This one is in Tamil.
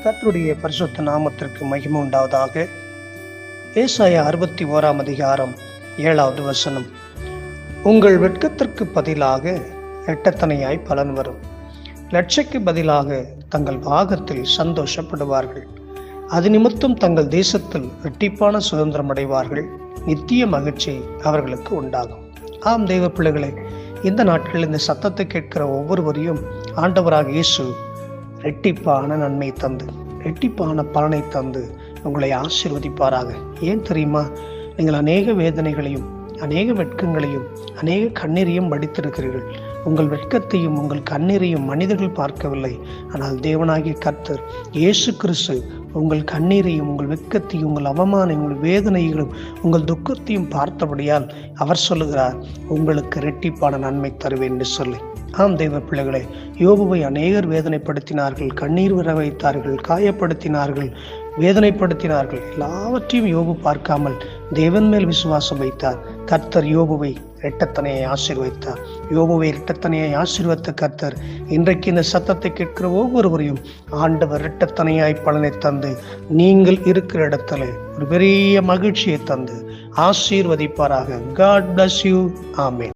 கர்த்தருடைய பரிசுத்த நாமத்திற்கு மகிமை உண்டாவதாக. ஏசாயா 61 அதிகாரம் 7வது வசனம். உங்கள் வெட்கத்திற்கு பதிலாக இரட்டத்தனையாய் பலன் வரும். லட்சைக்கு பதிலாக தங்கள் பாகத்தில் சந்தோஷப்படுவார்கள். அது நிமித்தம் தங்கள் தேசத்தில் இரட்டிப்பான சுதந்திரம் அடைவார்கள். நித்திய மகிழ்ச்சி அவர்களுக்கு உண்டாகும். ஆம் தெய்வ பிள்ளைகளே, இந்த நாட்களில் இந்த சத்தத்தை கேட்கிற ஒவ்வொருவரையும் ஆண்டவராக இயேசு இரட்டிப்பான நன்மை தந்து, இரட்டிப்பான பலனை தந்து உங்களை ஆசீர்வதிப்பாராக. ஏன் தெரியுமா? நீங்கள் அநேக வேதனைகளையும், அநேக வெட்கங்களையும், அநேக கண்ணீரையும் வடித்திருக்கிறீர்கள். உங்கள் வெட்கத்தையும் உங்கள் கண்ணீரையும் மனிதர்கள் பார்க்கவில்லை. ஆனால் தேவனாகிய கர்த்தர் இயேசு கிறிஸ்து உங்கள் கண்ணீரையும், உங்கள் வெட்கத்தையும், உங்கள் அவமானம், உங்கள் வேதனைகளும், உங்கள் துக்கத்தையும் பார்த்தபடியால் அவர் சொல்லுகிறார், உங்களுக்கு இரட்டிப்பான நன்மை தருவேன் என்று சொல்லி. ஆம் தெய்வ பிள்ளைகளே, யோபுவை அநேகர் வேதனைப்படுத்தினார்கள், கண்ணீர் வர வைத்தார்கள், காயப்படுத்தினார்கள், வேதனைப்படுத்தினார்கள். எல்லாவற்றையும் யோபு பார்க்காமல் தேவன் மேல் விசுவாசம் வைத்தார். கர்த்தர் யோபுவை இரட்டத்தனையை ஆசீர்வதித்தார். யோபுவை இரட்டத்தனையை ஆசீர்வதித்த கர்த்தர் இன்றைக்கு இந்த சத்தத்தை கேட்கிற ஒவ்வொருவரையும் ஆண்டவர் இரட்டத்தனையாய் பலனை தந்து, நீங்கள் இருக்கிற இடத்துல ஒரு பெரிய மகிழ்ச்சியை தந்து ஆசீர்வதிப்பாராக. God bless you. ஆமென்.